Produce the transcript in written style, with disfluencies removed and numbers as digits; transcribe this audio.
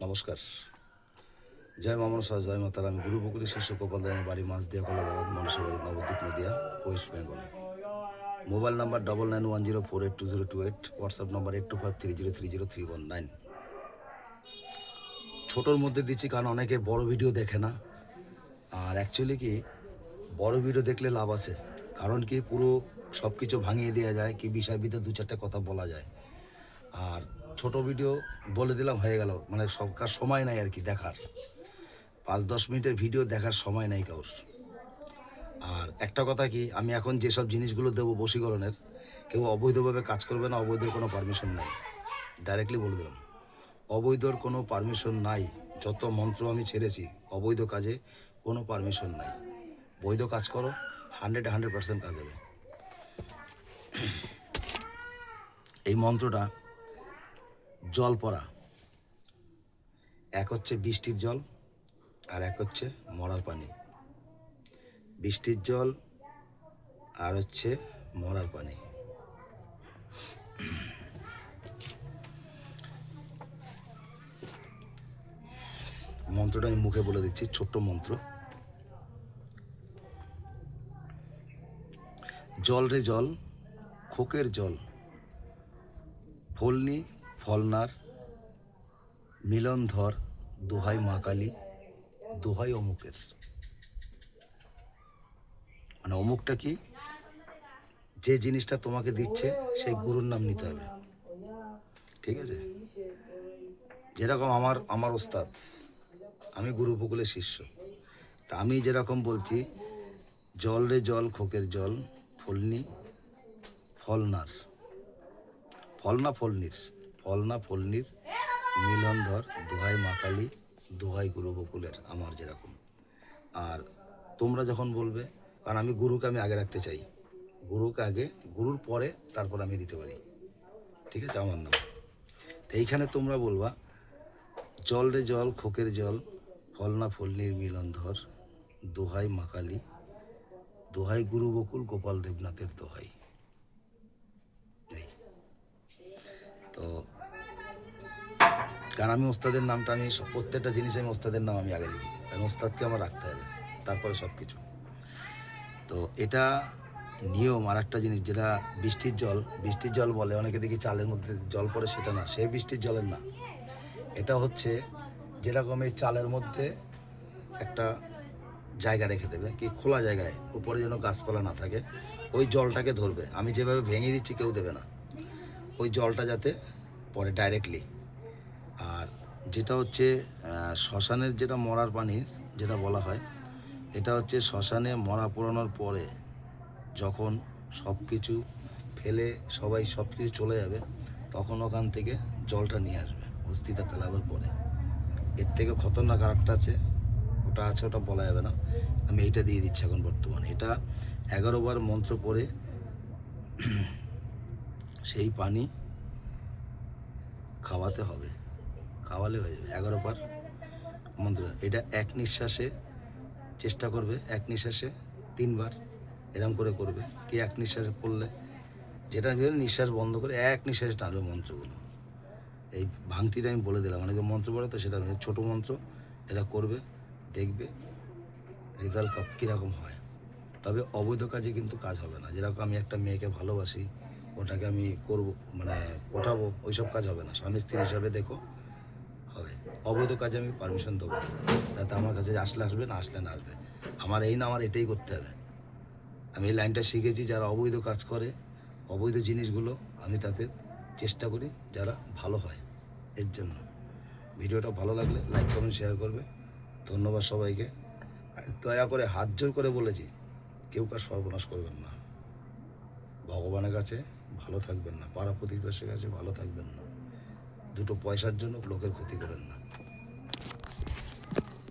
নমস্কার। জয় মা মনসা, জয় মাতারা। আমি গুরু বকুলি শিষ্য গোপাল, আমার বাড়ি Majhdia, Kalabagan, Monsabari, Nabadwip, Nadia, West Bengal. Mobile number 9910482028, WhatsApp number 8253030319। ছোটোর মধ্যে দিচ্ছি কারণ অনেকে বড় ভিডিও দেখে না। আর অ্যাকচুয়ালি কি বড় ভিডিও দেখলে লাভ আছে, কারণ কি পুরো সব কিছু ভাঙিয়ে দেওয়া যায়, কি বিষয় ভিতরে দু চারটে কথা বলা যায়। আর ছোট ভিডিও বলে দিলাম হয়ে গেল, মানে সবকার সময় নাই আর কি দেখার। 5-10 মিনিটের ভিডিও দেখার সময় নাই কারোর। আর একটা কথা কি, আমি এখন যেসব জিনিসগুলো দেবো বশীকরণের, কেউ অবৈধভাবে কাজ করবে না, অবৈধর কোনো পারমিশন নাই। ডাইরেক্টলি বলে দিলাম, অবৈধর কোনো পারমিশন নাই। যত মন্ত্র আমি ছেড়েছি, অবৈধ কাজে কোনো পারমিশন নাই। বৈধ কাজ করো, 100% কাজ হবে। এই মন্ত্রটা জল পড়া, এক হচ্ছে বৃষ্টির জল আর এক হচ্ছে মরার পানি। বৃষ্টির জল আর হচ্ছে মরার পানি। মন্ত্রটা আমি মুখে বলে দিচ্ছি, ছোট্ট মন্ত্র। জল রে জল, খোকের জল, ফলনি ফলনার, মিলন ধর, দোহাই মা কালী, দোহাই অমুকের। মানে অমুকটা কি, যে জিনিসটা তোমাকে দিচ্ছে সেই গুরুর নাম নিতে হবে, ঠিক আছে? যেরকম আমার ওস্তাদ, আমি গুরু বকুলের শিষ্য, তা আমি যেরকম বলছি, জল রে জল, খোকের জল, ফলনি ফলনার, ফলনা ফলনির, ফলনা ফলনির, মিলন ধর, দোহাই মা কালী, দোহাই গুরু বকুলের, আমার যেরকম। আর তোমরা যখন বলবে, কারণ আমি গুরুকে আমি আগে রাখতে চাই, গুরুকে আগে, গুরুর পরে তারপর আমি দিতে পারি, ঠিক আছে? আমার নাম। তো এইখানে তোমরা বলবা, জল রে জল, খোকের জল, ফলনা ফলনির, মিলন ধর, দোহাই মা কালী, দোহাই গুরু বকুল, গোপাল দেবনাথের দোহাই। তো কারণ আমি ওস্তাদের নামটা, আমি প্রত্যেকটা জিনিস আমি ওস্তাদের নাম আমি আগে লিখি, কারণ ওস্তাদকে আমার রাখতে হবে, তারপরে সব কিছু। তো এটা নিয়ম। আর একটা জিনিস, যেটা বৃষ্টির জল, বৃষ্টির জল বলে অনেকে, দেখি চালের মধ্যে জল পড়ে, সেটা না, সে বৃষ্টির জলের না। এটা হচ্ছে যেরকম এই চালের মধ্যে একটা জায়গা রেখে দেবে, কি খোলা জায়গায়, উপরে যেন গাছপালা না থাকে, ওই জলটাকে ধরবে। আমি যেভাবে ভেঙে দিচ্ছি কেউ দেবে না, ওই জলটা যাতে পরে ডাইরেক্টলি। আর যেটা হচ্ছে শ্মশানের যেটা মরার পানি যেটা বলা হয়, এটা হচ্ছে শ্মশানে মরা পোড়ানোর পরে যখন সব কিছু ফেলে সবাই সব কিছু চলে যাবে, তখন ওখান থেকে জলটা নিয়ে আসবে অস্থিটা ফেলাবার পরে। এর থেকে খতরনাক আর একটা আছে, ওটা আছে, ওটা বলা যাবে না। আমি এইটা দিয়ে দিচ্ছি এখন বর্তমানে। এটা 11 বার মন্ত্র পড়ে সেই পানি খাওয়াতে হবে, খাওয়ালে হয়ে যাবে 11 বার মন্ত্র। এটা এক নিঃশ্বাসে চেষ্টা করবে, এক নিঃশ্বাসে 3 বার এরম করে করবে। কি এক নিঃশ্বাসে পড়লে, যেটা নিঃশ্বাস বন্ধ করে এক নিঃশ্বাসে টানবে মন্ত্রগুলো। এই ভাঙতিটা আমি বলে দিলাম, অনেকে মন্ত্র পড়ে তো, সেটা ছোটো মন্ত্র, এটা করবে, দেখবে রেজাল্ট কীরকম হয়। তবে অবৈধ কাজে কিন্তু কাজ হবে না। যেরকম আমি একটা মেয়েকে ভালোবাসি, ওটাকে আমি করব, মানে ওঠাবো, ওইসব কাজ হবে না। স্বামী স্ত্রী হিসাবে দেখো হবে। অবৈধ কাজে আমি পারমিশন দেবো, তাতে আমার কাছে আসলে আসবে, না আসলে না আসবে। আমার এই না, আমার এটাই করতে হবে। আমি এই লাইনটা শিখেছি, যারা অবৈধ কাজ করে, অবৈধ জিনিসগুলো, আমি তাদের চেষ্টা করি যারা ভালো হয়। এর জন্য ভিডিওটা ভালো লাগলে লাইক কমেন্ট শেয়ার করবে। ধন্যবাদ সবাইকে। আর দয়া করে হাত জোর করে বলেছি, কেউ কার সর্বনাশ করবেন না, ভগবানের কাছে ভালো থাকবেন না, পাড়া প্রতিবেশীর কাছে ভালো থাকবেন না, দুটো পয়সার জন্য লোকের ক্ষতি করেন না।